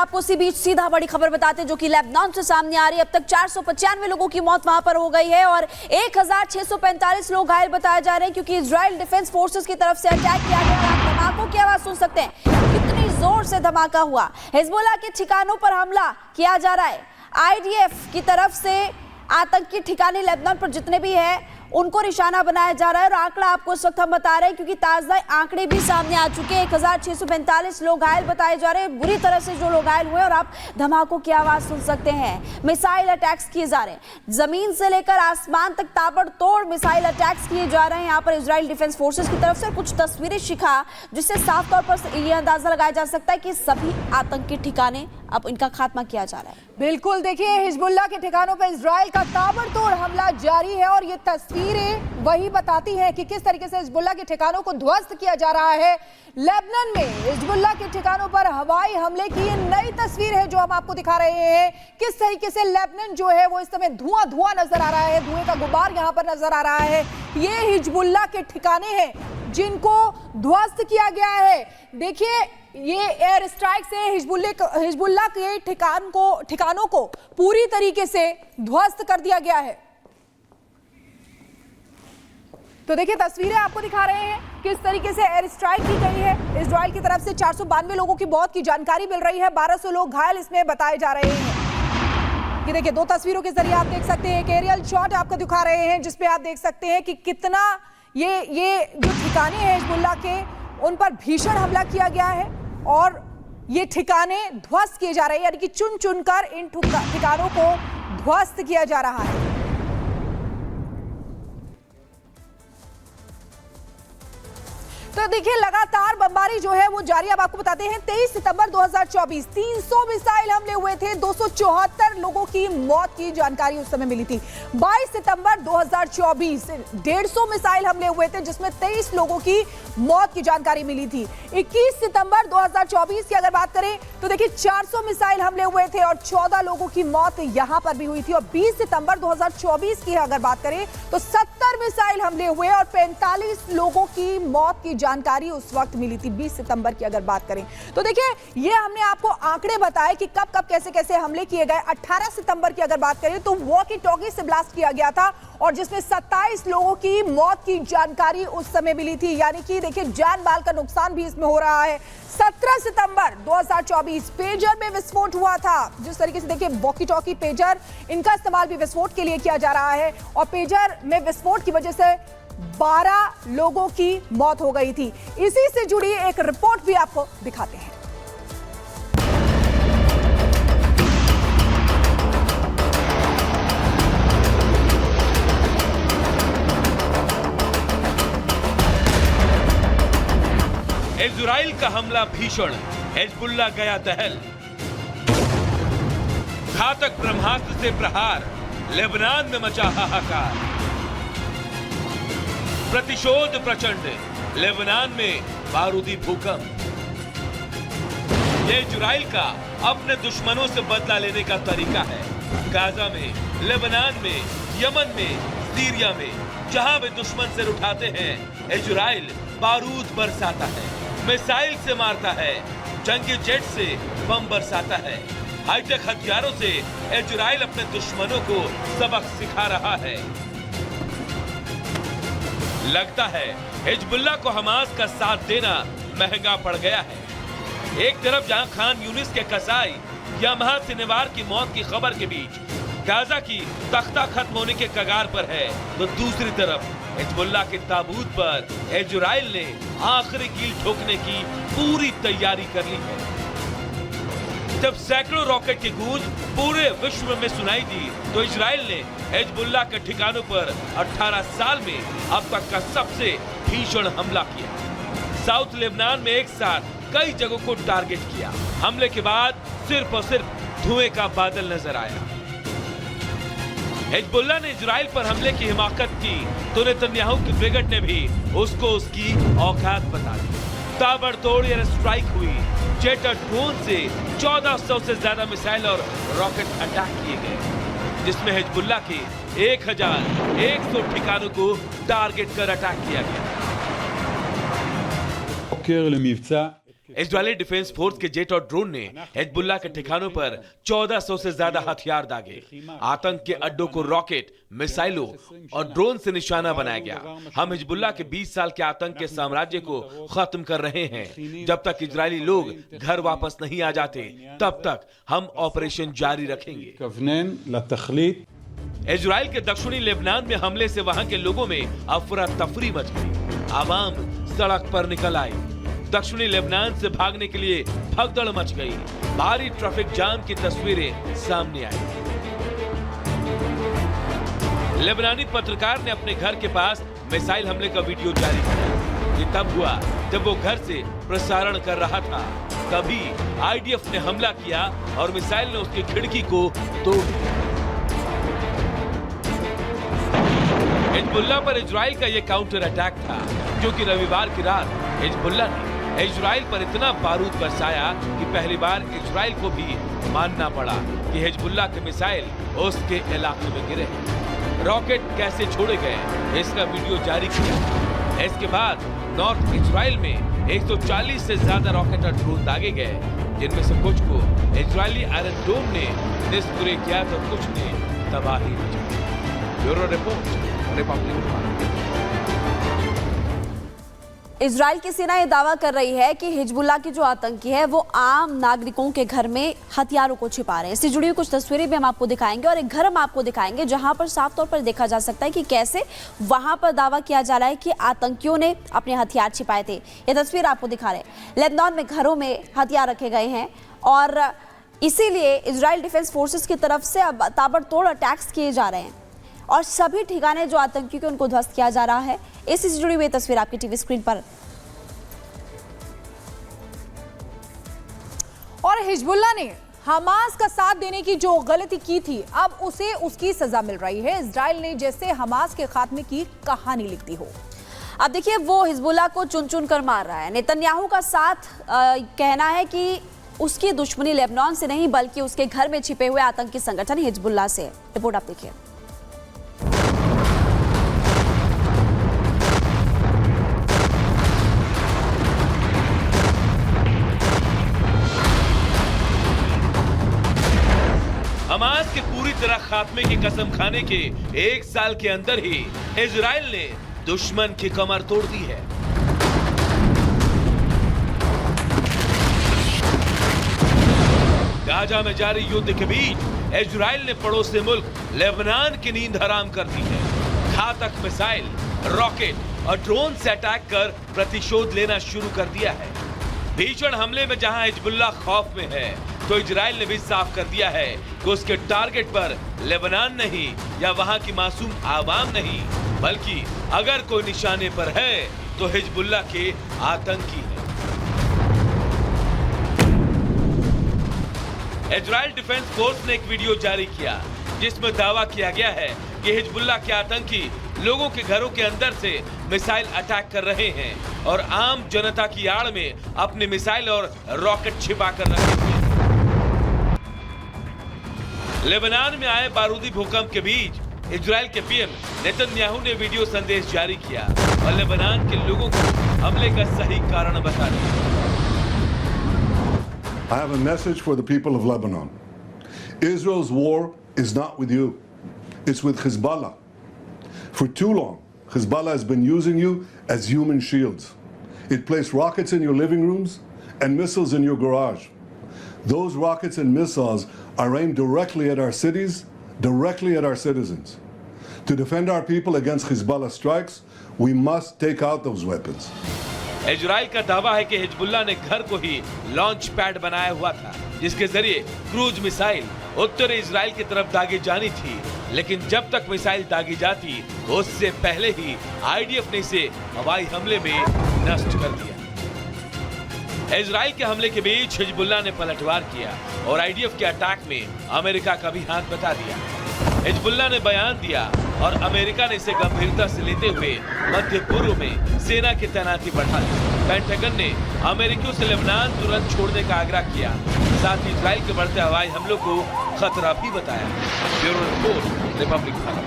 आपको इसी बीच सीधा बड़ी खबर बताते हैं जो कि लेबनान से सामने आ रही है। अब तक 495 लोगों की मौत वहां पर हो गई है और 1645 लोग घायल बताए जा रहे हैं क्योंकि इजराइल डिफेंस फोर्सेस की तरफ से अटैक किया गया। आप धमाकों की आवाज सुन सकते हैं, कितनी जोर से धमाका हुआ। हिजबुल्लाह के ठिकानों पर हमला किया जा रहा है। आईडीएफ की तरफ से आतंकी ठिकाने लेबनान पर जितने भी है उनको निशाना बनाया जा रहा है और आंकड़ा आपको इस वक्त हम बता रहे हैं क्योंकि ताजा आंकड़े भी सामने आ चुके हैं। 1645 लोग घायल बताए जा रहे हैं, बुरी तरह से जो लोग घायल हुए और आप धमाकों की आवाज सुन सकते हैं। मिसाइल अटैक्स किए जा रहे हैं, जमीन से लेकर आसमान तक ताबड़तोड़ मिसाइल अटैक्स किए जा रहे हैं यहाँ पर इजराइल डिफेंस फोर्सेस की तरफ से। कुछ तस्वीरें शिखा जिससे साफ तौर पर यह अंदाजा लगाया जा सकता है कि सभी आतंकी ठिकाने अब इनका खात्मा किया जा रहा है। बिल्कुल, देखिए हिजबुल्लाह के ठिकानों पर इजराइल का ताबड़तोड़ हमला जारी है और ये तस्वीरें वही बताती हैं कि किस तरीके से हिजबुल्लाह के ठिकानों को ध्वस्त किया जा रहा है। लेबनान में हिजबुल्लाह के ठिकानों पर हवाई हमले की ये नई तस्वीर है जो हम आपको दिखा रहे हैं। किस तरीके से लेबनान जो है वो इस समय धुआं धुआं नजर आ रहा है, धुएं का गुबार यहाँ पर नजर आ रहा है। ये हिजबुल्लाह के ठिकाने हैं जिनको ध्वस्त किया गया है। देखिए ये एयर स्ट्राइक से हिजबुल्लाह के ठिकानों को पूरी तरीके से ध्वस्त कर दिया गया है। तो देखिए तस्वीरें आपको दिखा रहे हैं किस तरीके से एयर स्ट्राइक की गई है। इजराइल की तरफ से 492 लोगों की मौत की जानकारी मिल रही है, 1200 लोग घायल इसमें बताए जा रहे हैं। ये देखिए दो तस्वीरों के जरिए आप देख सकते हैं, एक एरियल शॉट आपको दिखा रहे हैं जिसपे आप देख सकते हैं कि कितना ये जो ठिकाने हैं हिजबुल्लाह के उन पर भीषण हमला किया गया है और ये ठिकाने ध्वस्त किए जा रहे हैं, यानी कि चुन चुनकर इन ठिकानों को ध्वस्त किया जा रहा है। तो देखिए लगातार बमबारी जो है वो जारी। अब आपको बताते हैं 23 सितंबर 2024 300 मिसाइल हमले हुए थे, 274 लोगों की मौत की जानकारी उस समय मिली थी। 22 सितंबर 2024 150 मिसाइल हमले हुए थे जिसमें 23 लोगों की मौत की जानकारी मिली थी। 21 सितंबर 2024 की अगर बात करें तो देखिए 400 मिसाइल हमले हुए थे और 14 लोगों की मौत यहां पर भी हुई थी। और 20 सितंबर 2024 की अगर बात करें तो 70 मिसाइल हमले हुए और 45 लोगों की मौत की जानकारी उस वक्त मिली थी 20 सितंबर की अगर बात करें तो। देखिए ये हमने आपको आंकड़े बताए कि कब कब कैसे कैसे हमले किए गए। 18 सितंबर की अगर बात करें तो वॉकी टॉकी से ब्लास्ट किया गया था और जिसमें 27 लोगों की मौत की जानकारी उस समय मिली थी, यानी कि देखिए जान माल का नुकसान भी इसमें हो रहा है। 17 सितंबर 2024 पेजर में विस्फोट हुआ था। जिस तरीके से देखिए वॉकी टॉकी पेजर इनका इस्तेमाल भी विस्फोट के लिए किया जा रहा है और पेजर में विस्फोट की वजह से 12 लोगों की मौत हो गई थी। इसी से जुड़ी एक रिपोर्ट भी आपको दिखाते हैं। इजराइल का हमला भीषण, हिजबुल्लाह गया दहल। घातक ब्रह्मास्त्र से प्रहार, लेबनान में मचा हाहाकार। प्रतिशोध प्रचंड, लेबनान में बारूदी भूकंप। ये इजराइल का अपने दुश्मनों से बदला लेने का तरीका है। गाजा में, लेबनान में, यमन में, सीरिया में जहां वे दुश्मन सिर उठाते हैं इजराइल बारूद बरसाता है, मिसाइल से मारता है, जंगी जेट से बम बरसाता है। हाईटेक हथियारों से इजराइल अपने दुश्मनों को सबक सिखा रहा है। लगता है हिजबुल्लाह को हमास का साथ देना महंगा पड़ गया है। एक तरफ जहां खान यूनिस के कसाई यामाहा सिनेवार की मौत की खबर के बीच गाजा की तख्ता खत्म होने के कगार पर है, तो दूसरी तरफ हिजबुल्लाह के ताबूत पर इजराइल ने आखिरी कील ठोकने की पूरी तैयारी कर ली है। जब सैकड़ों रॉकेट की गूंज पूरे विश्व में सुनाई दी तो इजराइल ने हिजबुल्लाह के ठिकानों पर 18 साल में अब तक का सबसे भीषण हमला किया। साउथ लेबनान में एक साथ कई जगहों को टारगेट किया। हमले के बाद सिर्फ और सिर्फ धुएं का बादल नजर आया। हिजबुल्लाह ने इजराइल पर हमले की हिमाकत की तो नेतन्याहू की ब्रिगेड ने भी उसको उसकी औकात बता दी। ताबड़तोड़ एयर स्ट्राइक हुई, जेट और ड्रोन से 1400 से ज्यादा मिसाइल और रॉकेट अटैक किए गए, जिसमें हिजबुल्लाह के 1100 ठिकानों को टारगेट कर अटैक किया गया। इजरायली डिफेंस फोर्स के जेट और ड्रोन ने हिजबुल्लाह के ठिकानों पर 1400 से ज्यादा हथियार दागे। आतंक के अड्डों को रॉकेट, मिसाइलों और ड्रोन से निशाना बनाया गया। हम हिजबुल्लाह के 20 साल के आतंक के साम्राज्य को खत्म कर रहे हैं। जब तक इजरायली लोग घर वापस नहीं आ जाते, तब तक हम ऑपरेशन जारी रखेंगे। इजराइल के दक्षिणी लेबनान में हमले से वहां के लोगों में अफरा तफरी मच गई। आवाम सड़क पर निकल आई। दक्षिणी लेबनान से भागने के लिए भगदड़ मच गई। भारी ट्रैफिक जाम की तस्वीरें सामने आई। लेबनानी पत्रकार ने अपने घर के पास मिसाइल हमले का वीडियो जारी किया। ये तब हुआ जब वो घर से प्रसारण कर रहा था। तभी आईडीएफ ने हमला किया और मिसाइल ने उसकी खिड़की को तोड़ दिया। हिजबुल्लाह पर इजराइल का यह काउंटर अटैक था, क्योंकि रविवार की रात हिजबुल्लाह ने इजराइल पर इतना बारूद बरसाया कि पहली बार इजराइल को भी मानना पड़ा कि हिजबुल्लाह के मिसाइल उसके इलाके में गिरे। रॉकेट कैसे छोड़े गए, इसका वीडियो जारी किया। इसके बाद नॉर्थ इजराइल में 140 से ज्यादा रॉकेट और ड्रोन दागे गए, जिनमें से कुछ को इजरायली आयरन डोम ने निष्क्रिय किया तो कुछ ने तबाही मचाई। Bureau report, Republic. इजराइल की सेना यह दावा कर रही है कि हिजबुल्लाह के जो आतंकी है वो आम नागरिकों के घर में हथियारों को छिपा रहे हैं। इससे जुड़ी हुई कुछ तस्वीरें भी हम आपको दिखाएंगे और एक घर हम आपको दिखाएंगे जहां पर साफ तौर पर देखा जा सकता है कि कैसे वहां पर दावा किया जा रहा है कि आतंकियों ने अपने हथियार छिपाए थे। ये तस्वीर आपको दिखा रहे हैं। लेबनान में घरों में हथियार रखे गए हैं और इसीलिए इजराइल डिफेंस फोर्सेस की तरफ से अब ताबड़तोड़ अटैक्स किए जा रहे हैं और सभी ठिकाने जो आतंकी के उनको ध्वस्त किया जा रहा है। इससे जुड़ी हुई तस्वीर आपकी टीवी स्क्रीन पर। और हिजबुल्लाह ने हमास का साथ देने की जो गलती की थी, अब उसे उसकी सजा मिल रही है। इजराइल ने जैसे हमास के खात्मे की कहानी लिख दी हो। अब देखिए, वो हिजबुल्लाह को चुन चुन कर मार रहा है। नेतन्याहू का साथ कहना है कि उसकी दुश्मनी लेबनान से नहीं बल्कि उसके घर में छिपे हुए आतंकी संगठन हिजबुल्लाह से। रिपोर्ट आप देखिए। हमास के पूरी तरह खात्मे की कसम खाने के 1 साल के अंदर ही इजराइल ने दुश्मन की कमर तोड़ दी है। गाजा में जारी युद्ध के बीच इजराइल ने पड़ोसी मुल्क लेबनान की नींद हराम कर दी है। घातक मिसाइल, रॉकेट और ड्रोन से अटैक कर प्रतिशोध लेना शुरू कर दिया है। भीषण हमले में जहां हिजबुल्लाह खौफ में है, तो इजराइल ने भी साफ कर दिया है कि उसके टारगेट पर लेबनान नहीं या वहां की मासूम आवाम नहीं, बल्कि अगर कोई निशाने पर है तो हिजबुल्लाह के आतंकी हैं। इजराइल डिफेंस फोर्स ने एक वीडियो जारी किया जिसमें दावा किया गया है कि हिजबुल्लाह के आतंकी लोगों के घरों के अंदर से मिसाइल अटैक कर रहे हैं और आम जनता की आड़ में अपने मिसाइल और रॉकेट छिपा कर रखे हैं। लेबनान में आए बारूदी भूकंप के बीच इजराइल के पीएम नेतन्याहू ने वीडियो संदेश जारी किया और लेबनान के लोगों को हमले का सही कारण बता दिया। I have a message for the people of Lebanon. Israel's war is not with you. It's with Hezbollah. For too long, Hezbollah has been using you as human shields. It placed rockets in your living rooms and missiles in your garage. Those rockets and missiles are aimed directly at our cities, directly at our citizens. To defend our people against Hezbollah strikes, we must take out those weapons. Israel का दावा है कि Hezbollah ने घर को ही launch pad बनाया हुआ था, जिसके जरिए क्रूज मिसाइल उत्तरी इजराइल की तरफ दागी जानी थी। लेकिन जब तक मिसाइल दागी जाती, उससे पहले ही आईडीएफ ने इसे हवाई हमले में नष्ट कर दिया। इजराइल के हमले के बीच हिजबुल्लाह ने पलटवार किया और आईडीएफ के अटैक में अमेरिका का भी हाथ बता दिया। हिजबुल्लाह ने बयान दिया और अमेरिका ने इसे गंभीरता से लेते हुए मध्य पूर्व में सेना की तैनाती बढ़ा दी। पेंटागन ने अमेरिकियों से लेबनान तुरंत छोड़ने का आग्रह किया, साथ ही इजराइल के बढ़ते हवाई हमलों को खतरा भी बताया। Bureau report, Republic Bharat.